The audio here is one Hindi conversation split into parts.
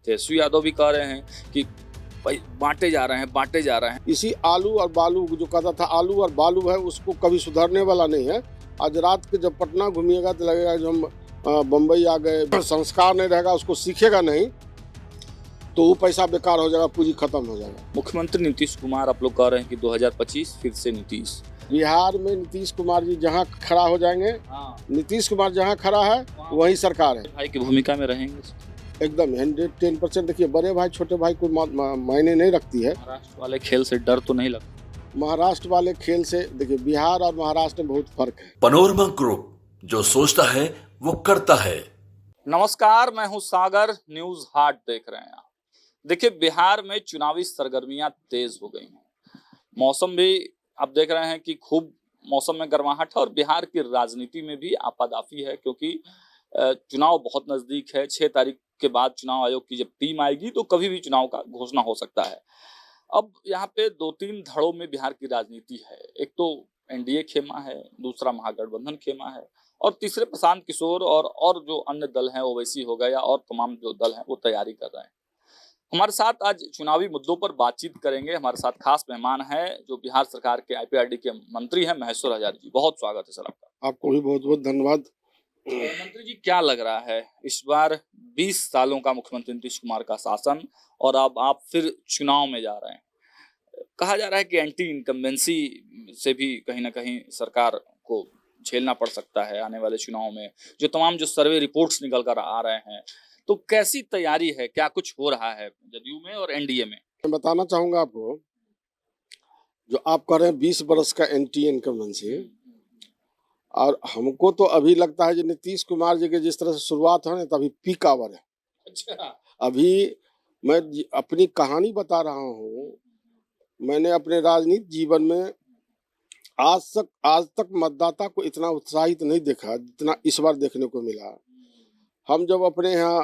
तेजस्वी यादव भी कह रहे हैं कि भाई बांटे जा रहे हैं, बांटे जा रहे हैं। इसी आलू और बालू जो कहता था आलू और बालू है, उसको कभी सुधरने वाला नहीं है। आज रात के जब पटना घूमिएगा तो लगेगा जो हम बम्बई आ गए। संस्कार नहीं रहेगा, उसको सीखेगा नहीं तो वो पैसा बेकार हो जाएगा, पूंजी खत्म हो जाएगा। मुख्यमंत्री नीतीश कुमार, आप लोग कह रहे हैं कि 2025 फिर से नीतीश। बिहार में नीतीश कुमार जी जहाँ खड़ा हो जाएंगे, नीतीश कुमार जहाँ खड़ा है वही सरकार है। भाई की भूमिका में रहेंगे एकदम 110%। देखिए, बड़े भाई छोटे भाई को मायने नहीं रखती है। महाराष्ट्र वाले खेल से डर तो नहीं लगता? महाराष्ट्र वाले खेल से देखिए, बिहार और महाराष्ट्र में बहुत फर्क है। पनोरमा ग्रुप, जो सोचता है वो करता है। नमस्कार, मैं हूं सागर, न्यूज हाट देख रहे हैं आप। देखिए, बिहार में चुनावी सरगर्मियां तेज हो गई हैं। मौसम भी आप देख रहे हैं कि खूब मौसम में गर्माहट है और बिहार की राजनीति में भी आपादाफी है, क्योंकि चुनाव बहुत नजदीक है। 6 तारीख के बाद चुनाव आयोग की जब टीम आएगी तो कभी भी चुनाव का घोषणा हो सकता है। अब यहाँ पे 2-3 धड़ों में बिहार की राजनीति है। एक तो एनडीए खेमा है, दूसरा महागठबंधन खेमा है और तीसरे प्रशांत किशोर और जो अन्य दल हैं, ओवैसी हो गए या और तमाम जो दल हैं वो तैयारी कर रहे हैं। हमारे साथ आज चुनावी मुद्दों पर बातचीत करेंगे। हमारे साथ खास मेहमान हैं जो बिहार सरकार के आईपीआरडी के मंत्री हैं, महेश्वर हजार जी। बहुत स्वागत है सर आपका। आपको भी बहुत बहुत धन्यवाद। मंत्री जी, क्या लग रहा है इस बार 20 सालों का मुख्यमंत्री नीतीश कुमार का शासन और अब आप फिर चुनाव में जा रहे हैं। कहा जा रहा है कि एंटी इनकम्बेंसी से भी कहीं ना कहीं सरकार को झेलना पड़ सकता है आने वाले चुनाव में। जो तमाम जो सर्वे रिपोर्ट्स निकल कर आ रहे हैं, तो कैसी तैयारी है, क्या कुछ हो रहा है जदयू में और एनडीए में? मैं बताना चाहूंगा आपको, जो आप कह रहे हैं 20 बरस का एंटी इनकम्बेंसी, और हमको तो अभी लगता है कि नीतीश कुमार जी के जिस तरह से शुरुआत है ना, तभी पीक आवर है। अच्छा। अभी मैं अपनी कहानी बता रहा हूँ। मैंने अपने राजनीतिक जीवन में आज तक मतदाता को इतना उत्साहित नहीं देखा जितना इस बार देखने को मिला। हम जब अपने यहाँ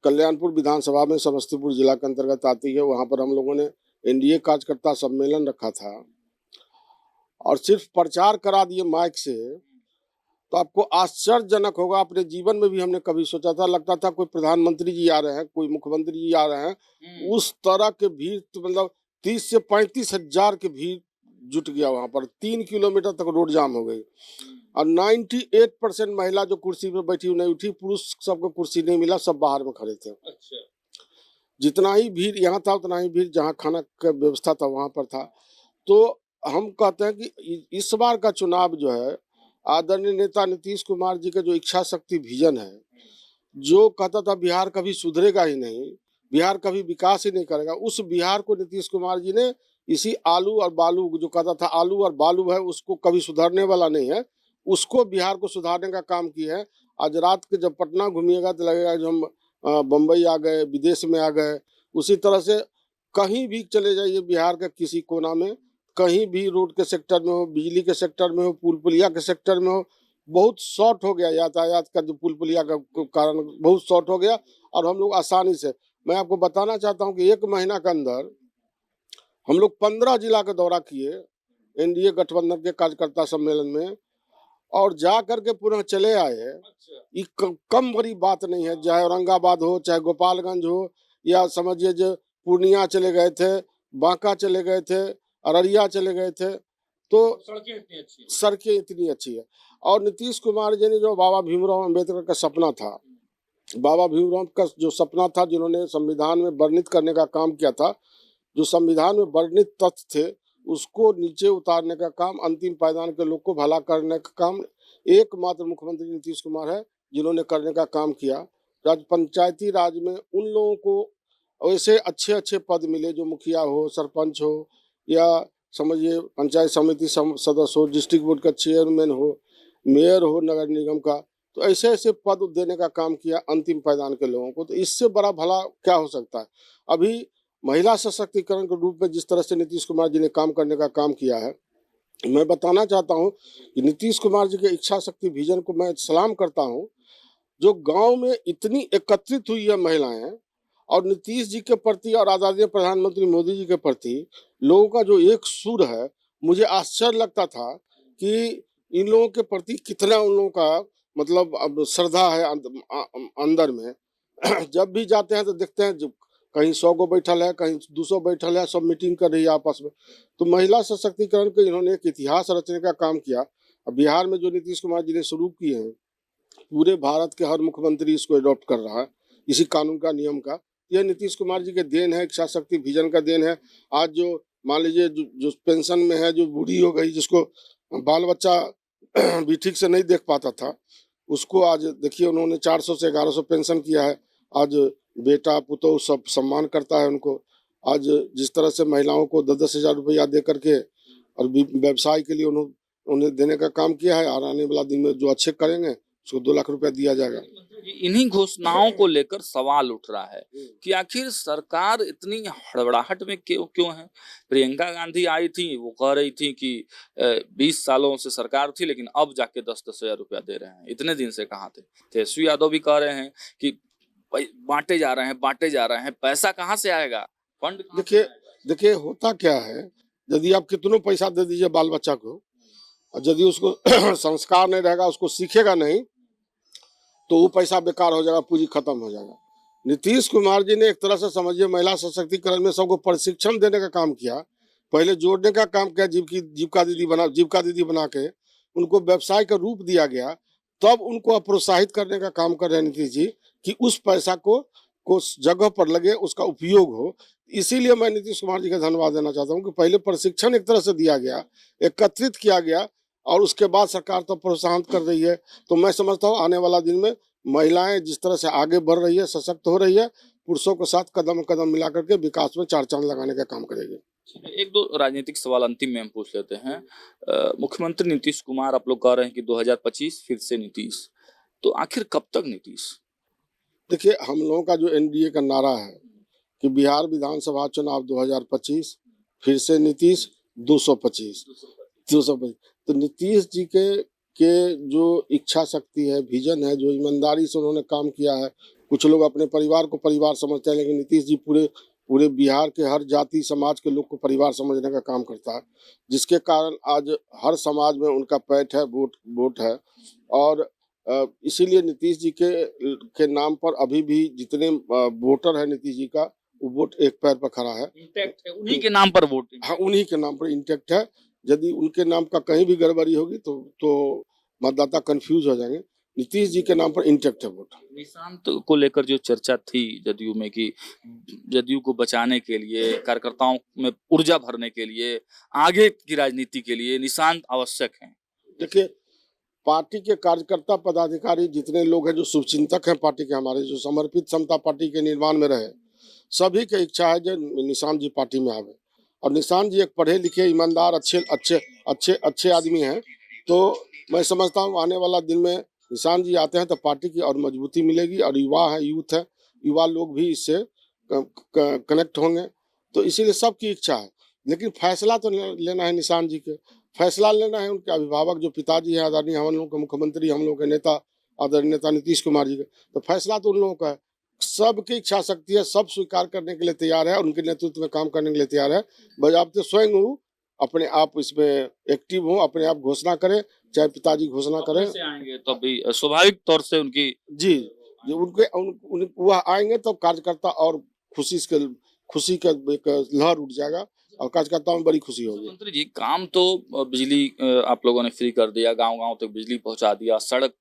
कल्याणपुर विधानसभा में, समस्तीपुर जिला के अंतर्गत आती है, वहाँ पर हम लोगों ने एनडीए कार्यकर्ता सम्मेलन रखा था और सिर्फ प्रचार करा दिए माइक से, तो आपको आश्चर्यजनक होगा, अपने जीवन में भी हमने कभी सोचा था, लगता था कोई प्रधानमंत्री जी आ रहे हैं, कोई मुख्यमंत्री जी आ रहे हैं। उस तरह के भीड़, तो मतलब 30 से 35 हजार की भीड़ जुट गया वहां पर। 3 किलोमीटर तक रोड जाम हो गई और 98% महिला जो कुर्सी पर बैठी हुई नहीं उठी। पुरुष सबको कुर्सी नहीं मिला, सब बाहर में खड़े थे। अच्छा। जितना ही भीड़ यहाँ था उतना ही भीड़ जहाँ खाना का व्यवस्था था वहां पर था। तो हम कहते हैं कि इस बार का चुनाव जो है, आदरणीय नेता नीतीश कुमार जी का जो इच्छा शक्ति विजन है, जो कहता था बिहार कभी सुधरेगा ही नहीं, बिहार कभी विकास ही नहीं करेगा, उस बिहार को नीतीश कुमार जी ने इसी आलू और बालू, जो कहता था आलू और बालू है, उसको कभी सुधरने वाला नहीं है, उसको बिहार को सुधारने का काम किया है। आज रात के जब पटना घूमिएगा तो लगेगा जो हम बम्बई आ गए, विदेश में आ गए। उसी तरह से कहीं भी चले जाइए बिहार के किसी कोना में, कहीं भी रोड के सेक्टर में हो, बिजली के सेक्टर में हो, पुल पुलिया के सेक्टर में हो, बहुत शॉर्ट हो गया यातायात का, जो पुल पुलिया का कारण बहुत शॉर्ट हो गया और हम लोग आसानी से, मैं आपको बताना चाहता हूँ कि 1 महीना के अंदर हम लोग 15 जिला का दौरा किए एनडीए गठबंधन के कार्यकर्ता सम्मेलन में और जा करके पुनः चले आए। ये कम बड़ी बात नहीं है। चाहे औरंगाबाद हो, चाहे गोपालगंज हो, या समझिए जो पूर्णिया चले गए थे, बांका चले गए थे, अररिया चले गए थे, तो सड़कें इतनी अच्छी है। और नीतीश कुमार जी ने जो बाबा भीमराव अम्बेडकर का सपना था, बाबा भीमराव का जो सपना था, जिन्होंने संविधान में वर्णित करने का काम किया था, जो संविधान में वर्णित तथ्य थे उसको नीचे उतारने का काम, अंतिम पायदान के लोग को भला करने का काम एकमात्र मुख्यमंत्री नीतीश कुमार है जिन्होंने करने का काम किया। पंचायती राज में उन लोगों को ऐसे अच्छे अच्छे पद मिले, जो मुखिया हो, सरपंच हो, या समझिए पंचायत समिति सदस्य हो, डिस्ट्रिक्ट बोर्ड का चेयरमैन हो, मेयर हो नगर निगम का, तो ऐसे ऐसे पद देने का काम किया अंतिम पायदान के लोगों को। तो इससे बड़ा भला क्या हो सकता है। अभी महिला सशक्तिकरण के रूप में जिस तरह से नीतीश कुमार जी ने काम करने का काम किया है, मैं बताना चाहता हूं कि नीतीश कुमार जी के इच्छा शक्ति विजन को मैं सलाम करता हूं। जो गांव में इतनी एकत्रित हुई है महिलाएं, और नीतीश जी के प्रति और आदरणीय प्रधानमंत्री मोदी जी के प्रति लोगों का जो एक सुर है, मुझे आश्चर्य लगता था कि इन लोगों के प्रति कितना उन लोगों का मतलब अब श्रद्धा है अंदर में। जब भी जाते हैं तो देखते हैं कहीं 100 गो बैठल है, कहीं 200 बैठल है, सब मीटिंग कर रही है आपस में। तो महिला सशक्तिकरण के इन्होंने एक इतिहास रचने का काम किया। अब बिहार में जो नीतीश कुमार जी ने शुरू किए हैं, पूरे भारत के हर मुख्यमंत्री इसको अडॉप्ट कर रहा है, इसी कानून का, नियम का। यह नीतीश कुमार जी के देन है, इच्छा शक्ति विजन का देन है। आज जो मान लीजिए जो पेंशन में है, जो बूढ़ी हो गई, जिसको बाल बच्चा भी ठीक से नहीं देख पाता था, उसको आज देखिए उन्होंने 400 से 1100 पेंशन किया है। आज बेटा पुतोह सब सम्मान करता है उनको। आज जिस तरह से महिलाओं को 10-10 हजार रुपया दे करके और व्यवसाय के लिए उन्हें देने का काम किया है। और आने वाला दिन में जो अच्छे करेंगे उसको 2 लाख रुपया दिया जाएगा। इन्हीं घोषणाओं को लेकर सवाल उठ रहा है कि आखिर सरकार इतनी हड़बड़ाहट में क्यों है। प्रियंका गांधी आई थी, वो कह रही थी कि 20 सालों से सरकार थी, लेकिन अब जाके 10-10 हजार रुपया दे रहे हैं। इतने दिन से कहाँ थे। तेजस्वी यादव भी कह रहे हैं कि बांटे जा रहे हैं, पैसा कहाँ से आएगा, फंड। देखिए होता क्या है, यदि आप कितनों पैसा दे दीजिए बाल बच्चा को, और यदि उसको संस्कार नहीं रहेगा, उसको सीखेगा नहीं, तो वो पैसा बेकार हो जाएगा, पूंजी खत्म हो जाएगा। नीतीश कुमार जी ने एक तरह से समझिए महिला सशक्तिकरण में सबको प्रशिक्षण देने का काम किया। पहले जोड़ने का काम किया, जीविका दीदी बना के उनको व्यवसाय का रूप दिया गया। तब उनको प्रोत्साहित करने का काम कर रहे हैं नीतीश जी कि उस पैसा को जगह पर लगे, उसका उपयोग हो। इसीलिए मैं नीतीश कुमार जी का धन्यवाद देना चाहता हूँ कि पहले प्रशिक्षण एक तरह से दिया गया, एकत्रित किया गया, और उसके बाद सरकार तो प्रोत्साहन कर रही है। तो मैं समझता हूँ आने वाला दिन में महिलाएं जिस तरह से आगे बढ़ रही है, सशक्त हो रही है, पुरुषों के साथ कदम कदम मिला करके विकास में 4 चांद लगाने का काम करेगी। एक दो राजनीतिक सवाल अंतिम में हम पूछ लेते हैं। मुख्यमंत्री नीतीश कुमार, आप लोग कह रहे हैं कि 2025 फिर से नीतीश, तो आखिर कब तक नीतीश? देखिए हम लोगों का जो एनडीए का नारा है कि बिहार विधानसभा चुनाव 2025 फिर से नीतीश 225। तो नीतीश जी के जो इच्छा शक्ति है, विजन है, जो ईमानदारी से उन्होंने काम किया है। कुछ लोग अपने परिवार को परिवार समझते हैं, लेकिन नीतीश जी पूरे बिहार के हर जाति समाज के लोग को परिवार समझने का काम करता है, जिसके कारण आज हर समाज में उनका पैठ है, वोट है। और इसीलिए नीतीश जी के नाम पर अभी भी जितने वोटर है नीतीश जी का, वो वोट एक पैर पर खड़ा है, इंटैक्ट है, उन्हीं के नाम पर वोट। हाँ, उन्हीं के नाम पर इंटैक्ट है। यदि उनके नाम का कहीं भी गड़बड़ी होगी तो मतदाता कंफ्यूज हो जाएंगे। नीतीश जी के नाम पर इंटैक्ट है वोट। निशांत को लेकर जो चर्चा थी जदयू में कि जदयू को बचाने के लिए, कार्यकर्ताओं में ऊर्जा भरने के लिए, आगे की राजनीति के लिए निशांत आवश्यक हैं। देखिए पार्टी के कार्यकर्ता पदाधिकारी जितने लोग हैं, जो शुभचिंतक हैं पार्टी के, हमारे जो समर्पित समता पार्टी के निर्माण में रहे, सभी की इच्छा है जो निशांत जी पार्टी में आवे। और निशांत जी एक पढ़े लिखे, ईमानदार, अच्छे आदमी हैं। तो मैं समझता हूँ आने वाला दिन में निशांत जी आते हैं तो पार्टी की और मजबूती मिलेगी। और युवा है, यूथ है, युवा लोग भी इससे कनेक्ट होंगे। तो इसीलिए सबकी इच्छा है, लेकिन फैसला तो लेना है निशांत जी के। फैसला लेना है उनके अभिभावक जो पिताजी हैं, आदरणीय हम लोगों के मुख्यमंत्री, हम लोगों के नेता आदरणीय नेता नीतीश कुमार जी के। तो फैसला तो उन लोगों का है। सबकी इच्छा शक्ति है, सब स्वीकार करने के लिए तैयार है, उनके नेतृत्व में काम करने के लिए तैयार है। बजाबते स्वयं हूँ अपने आप इसमें एक्टिव हूँ, अपने आप घोषणा करें, चाहे पिताजी घोषणा करें। से आएंगे तो अभी स्वाभाविक तौर से उनकी वह आएंगे तो कार्यकर्ता और खुशी का एक लहर उठ जाएगा और कार्यकर्ताओं में बड़ी खुशी होगी। मंत्री जी, काम तो बिजली आप लोगों ने फ्री कर दिया, गांव-गांव तक बिजली पहुंचा दिया, सड़क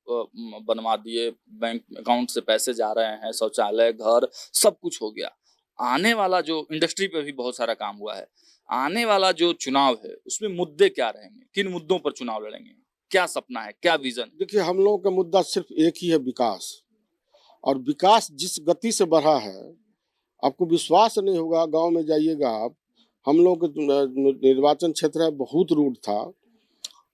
बनवा दिए, बैंक अकाउंट से पैसे जा रहे हैं, शौचालय, घर, सब कुछ हो गया। आने वाला जो इंडस्ट्री पे भी बहुत सारा काम हुआ है, आने वाला जो चुनाव है उसमें मुद्दे क्या रहेंगे, किन मुद्दों पर चुनाव लड़ेंगे, क्या सपना है, क्या विजन? देखिए हम लोगों का मुद्दा सिर्फ एक ही है, विकास। और विकास जिस गति से बढ़ा है, आपको विश्वास नहीं होगा, गांव में जाइएगा आप, हम लोग निर्वाचन क्षेत्र है, बहुत रोड था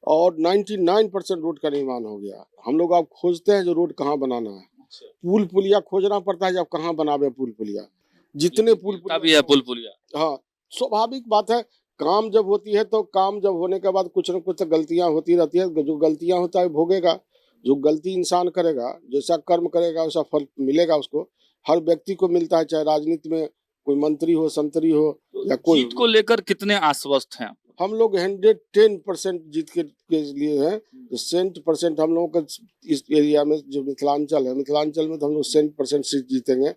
और 99% रोड का निर्माण हो गया। हम लोग आप खोजते हैं जो रोड कहाँ बनाना है, पुल पुलिया खोजना पड़ता है जब कहाँ बनावे पुल पुलिया, जितने पुल भी है पुल पुलिया। हाँ, स्वाभाविक बात है। काम जब होती है तो काम जब होने के बाद कुछ न कुछ गलतियां होती रहती है। जो गलतियां होता है भोगेगा, जो गलती इंसान करेगा, जैसा कर्म करेगा वैसा फल मिलेगा उसको। हर व्यक्ति को मिलता है, चाहे राजनीति में कोई मंत्री हो, संतरी हो या कोई। जीत को लेकर कितने आश्वस्त हैं? हम लोग 110% जीत के लिए हैं। तो 100% हम लोगों का इस एरिया में जो मिथिलांचल है, मिथिलांचल में तो हम लोग 100% सीट जीतेंगे।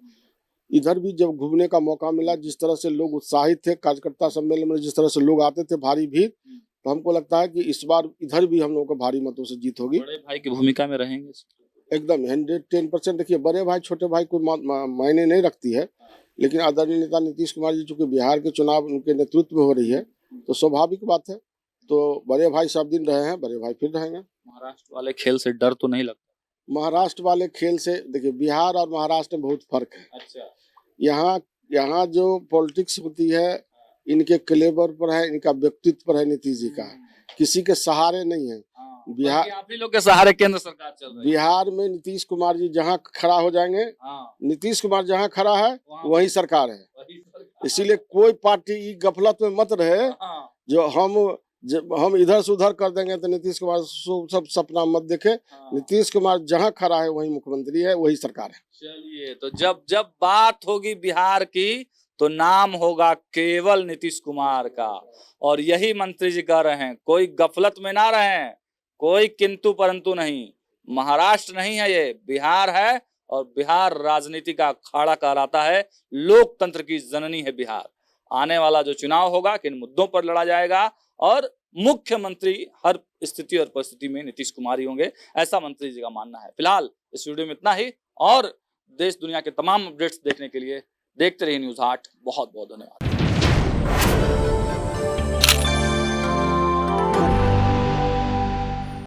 इधर भी जब घूमने का मौका मिला, जिस तरह से लोग उत्साहित थे, कार्यकर्ता सम्मेलन में जिस तरह से लोग आते थे, भारी भीड़, तो हमको लगता है कि इस बार इधर भी हम लोगों को भारी मतों से जीत होगी। बड़े भाई की भूमिका में रहेंगे एकदम 110%। देखिए, बड़े भाई छोटे भाई कोई मायने नहीं रखती है, लेकिन आदरणीय नेता नीतीश कुमार जी चूंकि बिहार के चुनाव उनके नेतृत्व में हो रही है, तो स्वाभाविक बात है। तो बड़े भाई सब दिन रहे हैं, बड़े भाई फिर रहेंगे। महाराष्ट्र वाले खेल से डर तो नहीं लगता? महाराष्ट्र वाले खेल से देखिए, बिहार और महाराष्ट्र में बहुत फर्क है। अच्छा। यहाँ जो पॉलिटिक्स होती है, इनके क्लेवर पर है, इनका व्यक्तित्व पर है नीतीश जी का, किसी के सहारे नहीं है। बिहार आप ही लोग के सहारे केंद्र सरकार चल रही है। बिहार में नीतीश कुमार जी जहाँ खड़ा हो जाएंगे, नीतीश कुमार जहाँ खड़ा है वही सरकार है। इसीलिए कोई पार्टी गफलत में मत रहे जो हम इधर से उधर कर देंगे तो नीतीश कुमार सब सपना मत देखे। नीतीश कुमार जहाँ खड़ा है वही मुख्यमंत्री है, वही सरकार है। चलिए, तो जब बात होगी बिहार की तो नाम होगा केवल नीतीश कुमार का, और यही मंत्री जी कह रहे हैं, कोई गफलत में ना रहें, कोई किंतु परंतु नहीं। महाराष्ट्र नहीं है, ये बिहार है, और बिहार राजनीति का अखाड़ा कहलाता है, लोकतंत्र की जननी है बिहार। आने वाला जो चुनाव होगा, किन मुद्दों पर लड़ा जाएगा, और मुख्यमंत्री हर स्थिति और परिस्थिति में नीतीश कुमार ही होंगे, ऐसा मंत्री जी का मानना है। फिलहाल इस वीडियो में इतना ही, और देश दुनिया के तमाम अपडेट्स देखने के लिए देखते रहिए न्यूज़ 8। बहुत बहुत धन्यवाद।